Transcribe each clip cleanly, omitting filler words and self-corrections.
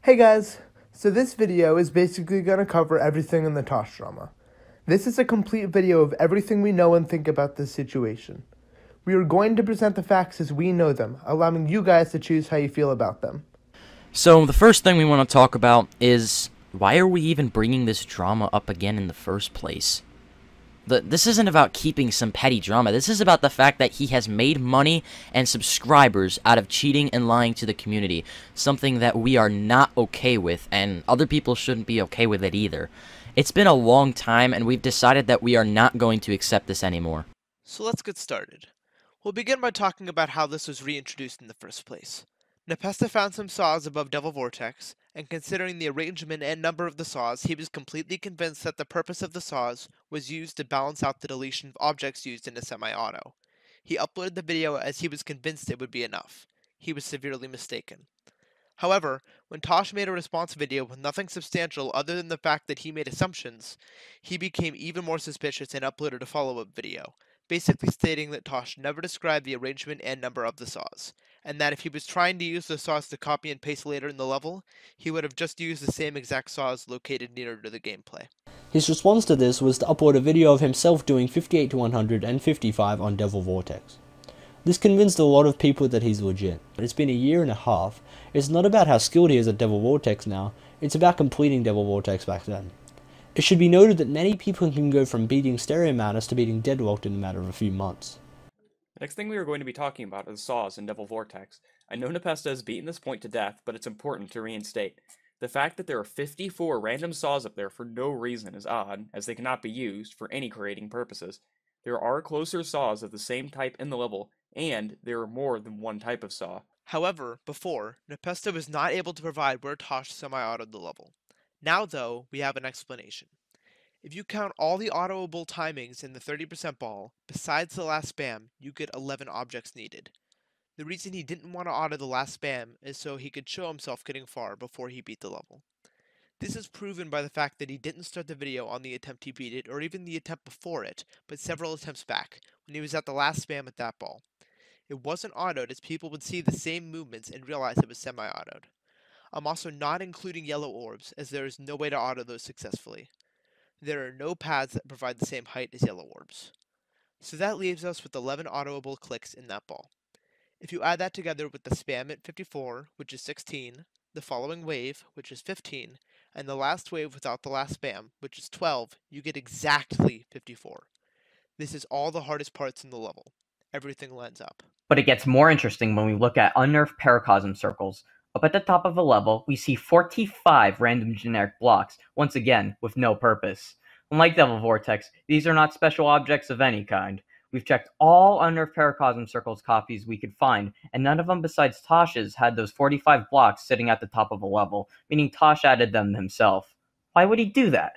Hey guys, so this video is basically going to cover everything in the Tosh drama. This is a complete video of everything we know and think about this situation. We are going to present the facts as we know them, allowing you guys to choose how you feel about them. So the first thing we want to talk about is, why are we even bringing this drama up again in the first place? This isn't about keeping some petty drama. This is about the fact that he has made money and subscribers out of cheating and lying to the community. Something that we are not okay with, and other people shouldn't be okay with it either. It's been a long time, and we've decided that we are not going to accept this anymore. So let's get started. We'll begin by talking about how this was reintroduced in the first place. npesta found some saws above Devil Vortex, and considering the arrangement and number of the saws, he was completely convinced that the purpose of the saws was used to balance out the deletion of objects used in a semi-auto. He uploaded the video as he was convinced it would be enough. He was severely mistaken. However, when Tosh made a response video with nothing substantial other than the fact that he made assumptions, he became even more suspicious and uploaded a follow-up video, basically stating that Tosh never described the arrangement and number of the saws, and that if he was trying to use the saws to copy and paste later in the level, he would have just used the same exact saws located nearer to the gameplay. His response to this was to upload a video of himself doing 58 to 100 and 55 on Devil Vortex. This convinced a lot of people that he's legit, but it's been a year and a half. It's not about how skilled he is at Devil Vortex now, it's about completing Devil Vortex back then. It should be noted that many people can go from beating Stereo Madness to beating Deadlocked in a matter of a few months. The next thing we are going to be talking about is saws in Devil Vortex. I know npesta has beaten this point to death, but it's important to reinstate. The fact that there are 54 random saws up there for no reason is odd, as they cannot be used for any creating purposes. There are closer saws of the same type in the level, and there are more than one type of saw. However, before, npesta was not able to provide where Tosh semi-autoed the level. Now, though, we have an explanation. If you count all the autoable timings in the 30% ball, besides the last spam, you get 11 objects needed. The reason he didn't want to auto the last spam is so he could show himself getting far before he beat the level. This is proven by the fact that he didn't start the video on the attempt he beat it, or even the attempt before it, but several attempts back, when he was at the last spam at that ball. It wasn't autoed as people would see the same movements and realize it was semi-autoed. I'm also not including yellow orbs, as there is no way to auto those successfully. There are no paths that provide the same height as yellow orbs. So that leaves us with 11 autoable clicks in that ball. If you add that together with the spam at 54, which is 16, the following wave, which is 15, and the last wave without the last spam, which is 12, you get exactly 54. This is all the hardest parts in the level. Everything lines up. But it gets more interesting when we look at unnerved paracosm circles. Up at the top of a level, we see 45 random generic blocks, once again, with no purpose. Unlike Devil Vortex, these are not special objects of any kind. We've checked all unnerved paracosm circles copies we could find, and none of them besides Tosh's had those 45 blocks sitting at the top of a level, meaning Tosh added them himself. Why would he do that?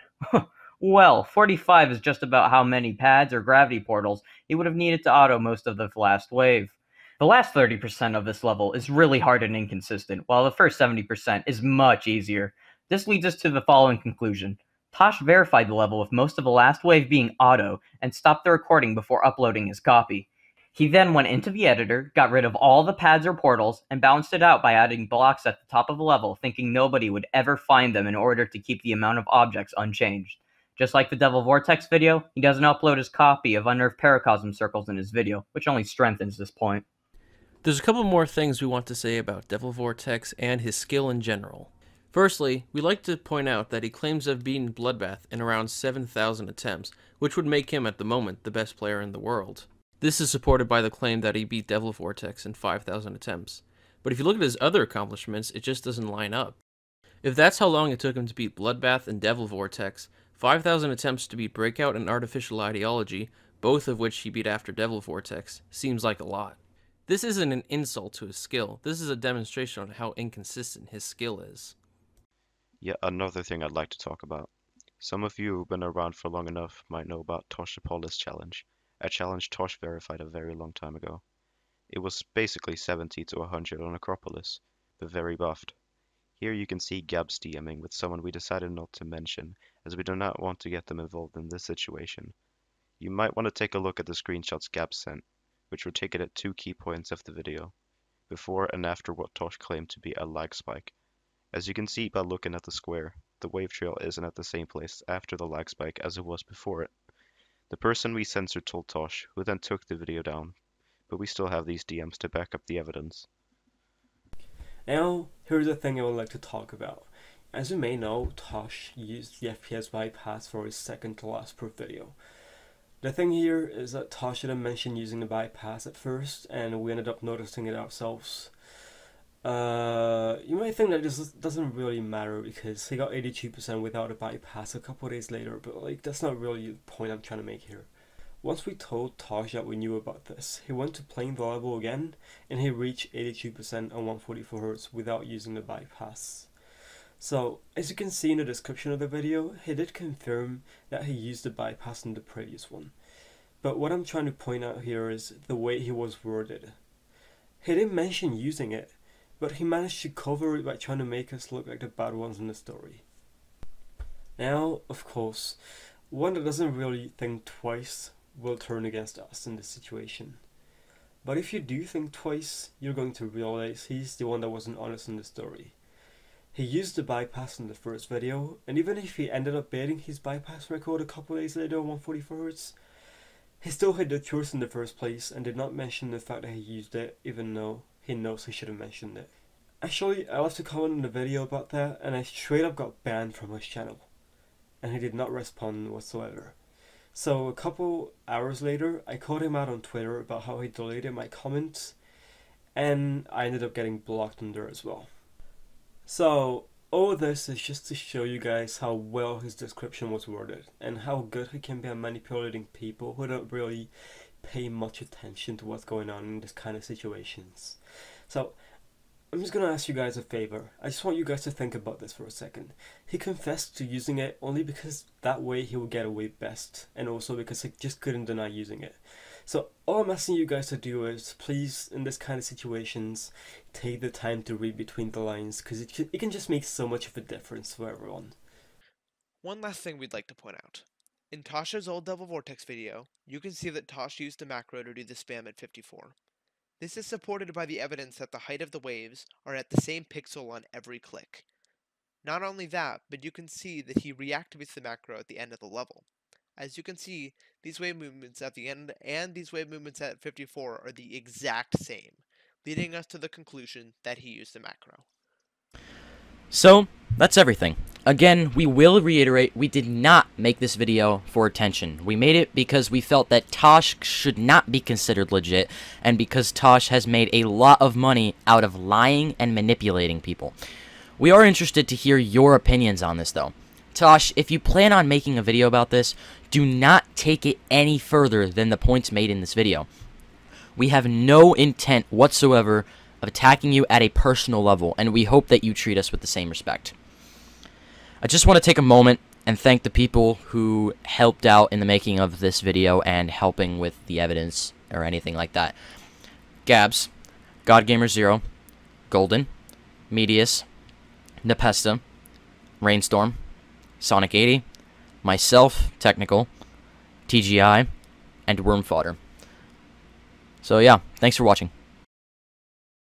Well, 45 is just about how many pads or gravity portals he would have needed to auto most of the last wave. The last 30% of this level is really hard and inconsistent, while the first 70% is much easier. This leads us to the following conclusion. Tosh verified the level with most of the last wave being auto, and stopped the recording before uploading his copy. He then went into the editor, got rid of all the pads or portals, and balanced it out by adding blocks at the top of the level, thinking nobody would ever find them in order to keep the amount of objects unchanged. Just like the Devil Vortex video, he doesn't upload his copy of unnerved paracosm circles in his video, which only strengthens this point. There's a couple more things we want to say about Devil Vortex and his skill in general. Firstly, we like to point out that he claims to have beaten Bloodbath in around 7,000 attempts, which would make him at the moment the best player in the world. This is supported by the claim that he beat Devil Vortex in 5,000 attempts. But if you look at his other accomplishments, it just doesn't line up. If that's how long it took him to beat Bloodbath and Devil Vortex, 5,000 attempts to beat Breakout and Artificial Ideology, both of which he beat after Devil Vortex, seems like a lot. This isn't an insult to his skill, this is a demonstration on how inconsistent his skill is. Yet another thing I'd like to talk about. Some of you who've been around for long enough might know about ToshDeluxe challenge, a challenge Tosh verified a very long time ago. It was basically 70 to 100 on Acropolis, but very buffed. Here you can see Gabs DMing with someone we decided not to mention, as we do not want to get them involved in this situation. You might want to take a look at the screenshots Gabs sent, which were taken at two key points of the video, before and after what Tosh claimed to be a lag spike. As you can see by looking at the square, the wave trail isn't at the same place after the lag spike as it was before it. The person we censored told Tosh, who then took the video down, but we still have these DMs to back up the evidence. Now, here's the thing I would like to talk about. As you may know, Tosh used the FPS bypass for his second to last proof video. The thing here is that Tosh didn't mention using the bypass at first, and we ended up noticing it ourselves. You might think that this doesn't really matter because he got 82% without a bypass a couple of days later, but like that's not really the point I'm trying to make here. Once we told Tosh that we knew about this, he went to playing the level again, and he reached 82% on 144Hz without using the bypass. So, as you can see in the description of the video, he did confirm that he used the bypass in the previous one. But what I'm trying to point out here is the way he was worded. He didn't mention using it, but he managed to cover it by trying to make us look like the bad ones in the story. Now, of course, one that doesn't really think twice will turn against us in this situation. But if you do think twice, you're going to realize he's the one that wasn't honest in the story. He used the bypass in the first video, and even if he ended up beating his bypass record a couple days later on 144Hz, he still hit the truth in the first place and did not mention the fact that he used it, even though he knows he should have mentioned it. Actually, I left a comment in the video about that, and I straight up got banned from his channel, and he did not respond whatsoever. So a couple hours later, I called him out on Twitter about how he deleted my comments, and I ended up getting blocked on there as well. So, all this is just to show you guys how well his description was worded, and how good he can be at manipulating people who don't really pay much attention to what's going on in this kind of situations. So, I'm just gonna ask you guys a favor. I just want you guys to think about this for a second. He confessed to using it only because that way he would get away best, and also because he just couldn't deny using it. So all I'm asking you guys to do is, please, in this kind of situations, take the time to read between the lines, because it can just make so much of a difference for everyone. One last thing we'd like to point out. In Tosh's old Devil Vortex video, you can see that Tosh used a macro to do the spam at 54. This is supported by the evidence that the height of the waves are at the same pixel on every click. Not only that, but you can see that he reactivates the macro at the end of the level. As you can see, these wave movements at the end and these wave movements at 54 are the exact same, leading us to the conclusion that he used the macro. So, that's everything. Again, we will reiterate, we did not make this video for attention. We made it because we felt that Tosh should not be considered legit, and because Tosh has made a lot of money out of lying and manipulating people. We are interested to hear your opinions on this, though. Tosh, if you plan on making a video about this, do not take it any further than the points made in this video. We have no intent whatsoever of attacking you at a personal level, and we hope that you treat us with the same respect. I just want to take a moment and thank the people who helped out in the making of this video and helping with the evidence or anything like that. Gabs, GodGamerZero, Golden, Meatius, npesta, Rainstorm, Sonic 80, myself, Technical, TGI, and Wormfodder. So yeah, thanks for watching.